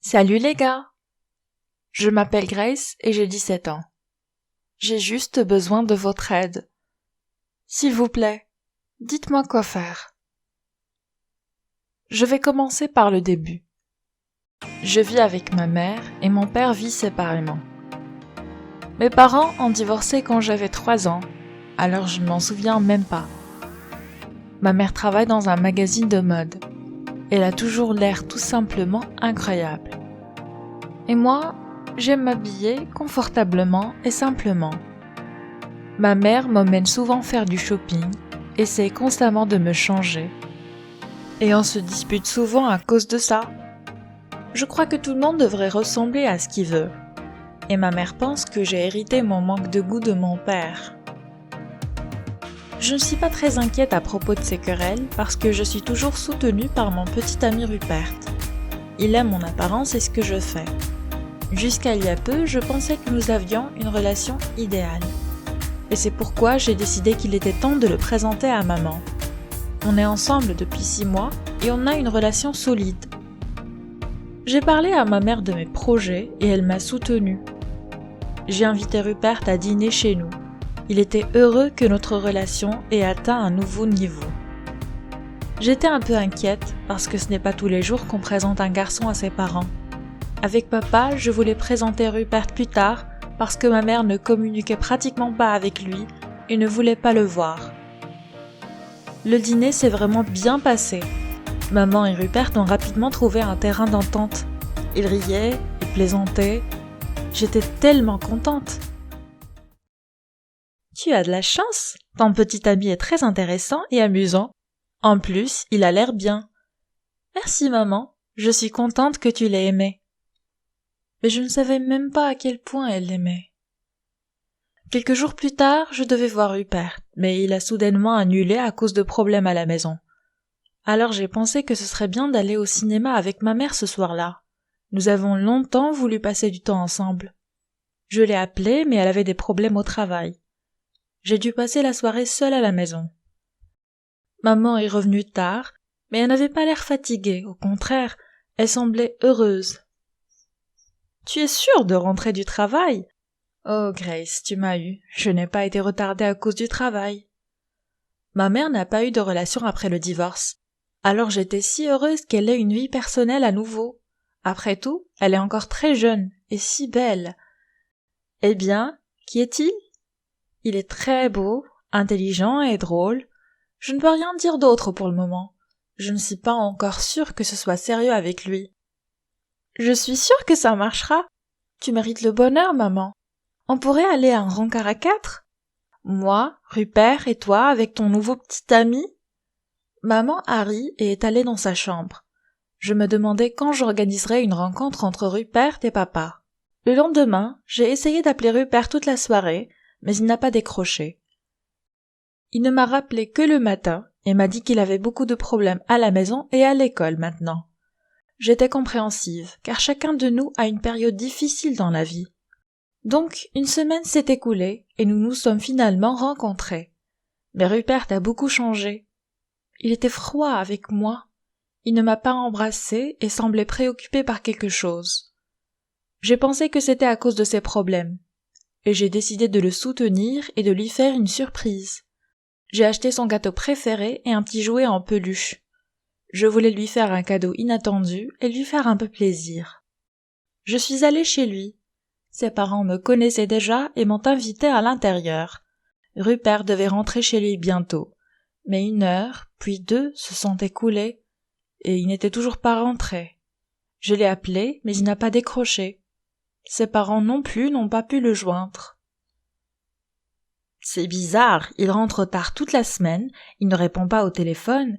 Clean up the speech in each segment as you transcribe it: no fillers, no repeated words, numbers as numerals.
Salut les gars! Je m'appelle Grace et j'ai 17 ans. J'ai juste besoin de votre aide. S'il vous plaît, dites-moi quoi faire. Je vais commencer par le début. Je vis avec ma mère et mon père vit séparément. Mes parents ont divorcé quand j'avais 3 ans, alors je ne m'en souviens même pas. Ma mère travaille dans un magazine de mode. Elle a toujours l'air tout simplement incroyable. Et moi, j'aime m'habiller confortablement et simplement. Ma mère m'emmène souvent faire du shopping, essaie constamment de me changer. Et on se dispute souvent à cause de ça. Je crois que tout le monde devrait ressembler à ce qu'il veut. Et ma mère pense que j'ai hérité mon manque de goût de mon père. Je ne suis pas très inquiète à propos de ces querelles parce que je suis toujours soutenue par mon petit ami Rupert. Il aime mon apparence et ce que je fais. Jusqu'à il y a peu, je pensais que nous avions une relation idéale. Et c'est pourquoi j'ai décidé qu'il était temps de le présenter à maman. On est ensemble depuis 6 mois et on a une relation solide. J'ai parlé à ma mère de mes projets et elle m'a soutenue. J'ai invité Rupert à dîner chez nous. Il était heureux que notre relation ait atteint un nouveau niveau. J'étais un peu inquiète parce que ce n'est pas tous les jours qu'on présente un garçon à ses parents. Avec papa, je voulais présenter Rupert plus tard parce que ma mère ne communiquait pratiquement pas avec lui et ne voulait pas le voir. Le dîner s'est vraiment bien passé. Maman et Rupert ont rapidement trouvé un terrain d'entente. Ils riaient et plaisantaient. J'étais tellement contente. Tu as de la chance, ton petit ami est très intéressant et amusant. En plus, il a l'air bien. Merci maman, je suis contente que tu l'aies aimé. Mais je ne savais même pas à quel point elle l'aimait. Quelques jours plus tard, je devais voir Rupert, mais il a soudainement annulé à cause de problèmes à la maison. Alors j'ai pensé que ce serait bien d'aller au cinéma avec ma mère ce soir-là. Nous avons longtemps voulu passer du temps ensemble. Je l'ai appelée, mais elle avait des problèmes au travail. J'ai dû passer la soirée seule à la maison. Maman est revenue tard, mais elle n'avait pas l'air fatiguée, au contraire, elle semblait heureuse. « Tu es sûre de rentrer du travail ?»« Oh Grace, tu m'as eu, je n'ai pas été retardée à cause du travail. » Ma mère n'a pas eu de relation après le divorce, alors j'étais si heureuse qu'elle ait une vie personnelle à nouveau. Après tout, elle est encore très jeune et si belle. Eh bien, qui est-il ? Il est très beau, intelligent et drôle. Je ne peux rien dire d'autre pour le moment. Je ne suis pas encore sûre que ce soit sérieux avec lui. Je suis sûre que ça marchera. Tu mérites le bonheur, maman. On pourrait aller à un rencard à 4 ? Moi, Rupert et toi avec ton nouveau petit ami ? Maman a ri et est allée dans sa chambre. Je me demandais quand j'organiserais une rencontre entre Rupert et papa. Le lendemain, j'ai essayé d'appeler Rupert toute la soirée, mais il n'a pas décroché. Il ne m'a rappelé que le matin et m'a dit qu'il avait beaucoup de problèmes à la maison et à l'école maintenant. J'étais compréhensive, car chacun de nous a une période difficile dans la vie. Donc, une semaine s'est écoulée et nous nous sommes finalement rencontrés. Mais Rupert a beaucoup changé. Il était froid avec moi. Il ne m'a pas embrassée et semblait préoccupé par quelque chose. J'ai pensé que c'était à cause de ses problèmes, et j'ai décidé de le soutenir et de lui faire une surprise. J'ai acheté son gâteau préféré et un petit jouet en peluche. Je voulais lui faire un cadeau inattendu et lui faire un peu plaisir. Je suis allée chez lui. Ses parents me connaissaient déjà et m'ont invitée à l'intérieur. Rupert devait rentrer chez lui bientôt, mais 1 heure, puis 2 se sont écoulées et il n'était toujours pas rentré. Je l'ai appelé, mais il n'a pas décroché. Ses parents non plus n'ont pas pu le joindre. C'est bizarre, il rentre tard toute la semaine, il ne répond pas au téléphone.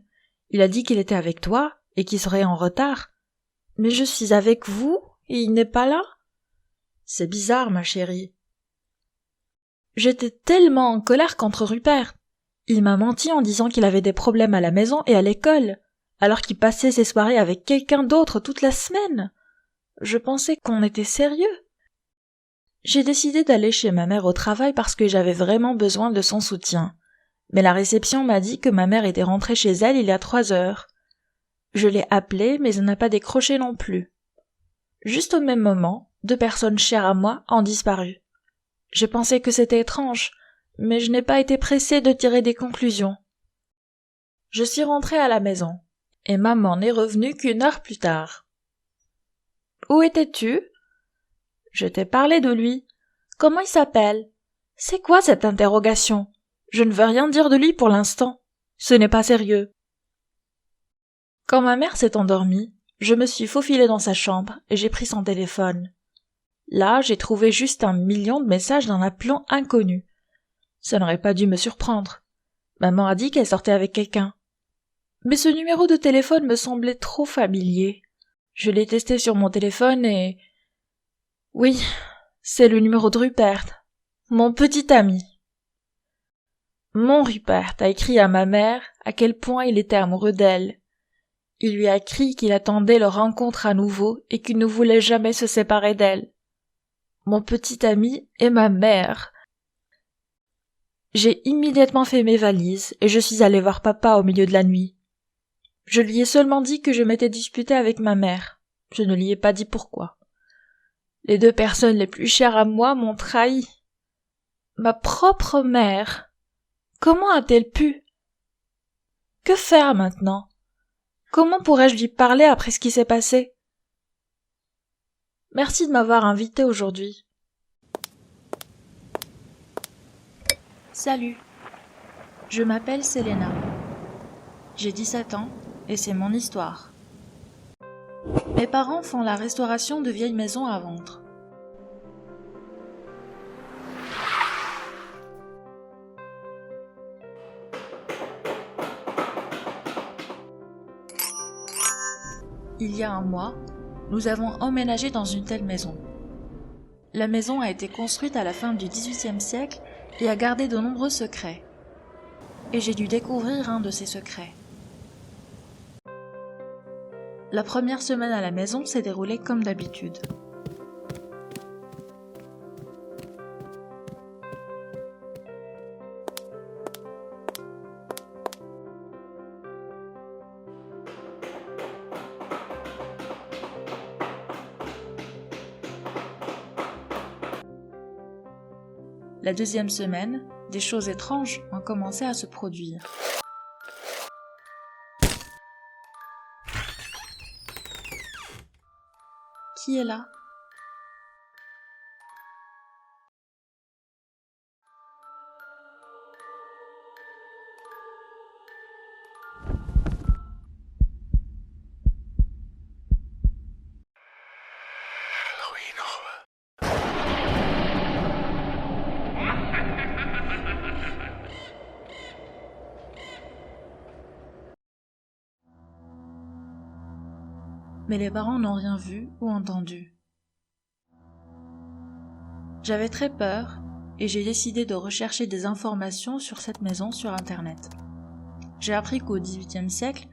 Il a dit qu'il était avec toi et qu'il serait en retard. Mais je suis avec vous et il n'est pas là. C'est bizarre, ma chérie. J'étais tellement en colère contre Rupert. Il m'a menti en disant qu'il avait des problèmes à la maison et à l'école, alors qu'il passait ses soirées avec quelqu'un d'autre toute la semaine. Je pensais qu'on était sérieux. J'ai décidé d'aller chez ma mère au travail parce que j'avais vraiment besoin de son soutien. Mais la réception m'a dit que ma mère était rentrée chez elle il y a 3 heures. Je l'ai appelée, mais elle n'a pas décroché non plus. Juste au même moment, 2 personnes chères à moi ont disparu. J'ai pensé que c'était étrange, mais je n'ai pas été pressée de tirer des conclusions. Je suis rentrée à la maison, et maman n'est revenue qu'1 heure plus tard. « Où étais-tu » ? « Je t'ai parlé de lui. Comment il s'appelle ? C'est quoi cette interrogation ? Je ne veux rien dire de lui pour l'instant. Ce n'est pas sérieux. » Quand ma mère s'est endormie, je me suis faufilée dans sa chambre et j'ai pris son téléphone. Là, j'ai trouvé juste 1 million de messages d'un appelant inconnu. Ça n'aurait pas dû me surprendre. Maman a dit qu'elle sortait avec quelqu'un. Mais ce numéro de téléphone me semblait trop familier. Je l'ai testé sur mon téléphone et... Oui, c'est le numéro de Rupert, mon petit ami. Mon Rupert a écrit à ma mère à quel point il était amoureux d'elle. Il lui a écrit qu'il attendait leur rencontre à nouveau et qu'il ne voulait jamais se séparer d'elle. Mon petit ami et ma mère. J'ai immédiatement fait mes valises et je suis allée voir papa au milieu de la nuit. Je lui ai seulement dit que je m'étais disputée avec ma mère. Je ne lui ai pas dit pourquoi. Les 2 personnes les plus chères à moi m'ont trahi. Ma propre mère. Comment a-t-elle pu ? Que faire maintenant ? Comment pourrais-je lui parler après ce qui s'est passé ? Merci de m'avoir invitée aujourd'hui. Salut. Je m'appelle Selena. J'ai 17 ans et c'est mon histoire. Mes parents font la restauration de vieilles maisons à vendre. Il y a 1 mois, nous avons emménagé dans une telle maison. La maison a été construite à la fin du XVIIIe siècle et a gardé de nombreux secrets. Et j'ai dû découvrir un de ces secrets. La première semaine à la maison s'est déroulée comme d'habitude. La 2e semaine, des choses étranges ont commencé à se produire. Qui est là ? Mais les parents n'ont rien vu ou entendu. J'avais très peur et j'ai décidé de rechercher des informations sur cette maison sur Internet. J'ai appris qu'au XVIIIe siècle,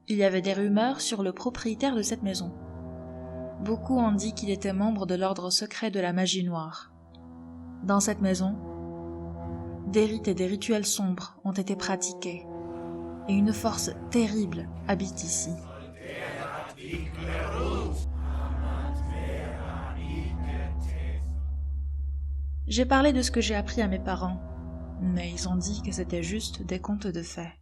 il y avait des rumeurs sur le propriétaire de cette maison. Beaucoup ont dit qu'il était membre de l'ordre secret de la magie noire. Dans cette maison, des rites et des rituels sombres ont été pratiqués, et une force terrible habite ici. J'ai parlé de ce que j'ai appris à mes parents, mais ils ont dit que c'était juste des contes de fées.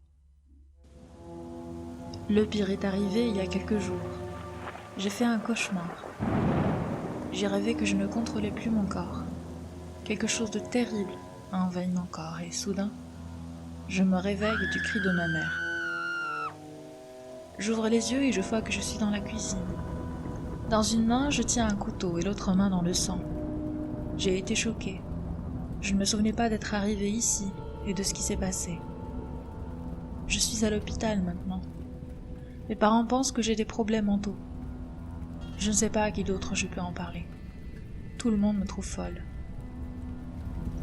Le pire est arrivé il y a quelques jours. J'ai fait un cauchemar. J'ai rêvé que je ne contrôlais plus mon corps. Quelque chose de terrible a envahi mon corps et soudain, je me réveille du cri de ma mère. J'ouvre les yeux et je vois que je suis dans la cuisine. Dans une main, je tiens un couteau et l'autre main dans le sang. J'ai été choquée. Je ne me souvenais pas d'être arrivée ici et de ce qui s'est passé. Je suis à l'hôpital maintenant. Mes parents pensent que j'ai des problèmes mentaux. Je ne sais pas à qui d'autre je peux en parler. Tout le monde me trouve folle.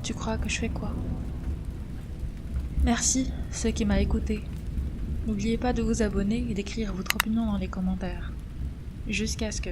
Tu crois que je fais quoi ? Merci, ceux qui m'ont écouté. N'oubliez pas de vous abonner et d'écrire votre opinion dans les commentaires. Jusqu'à ce que...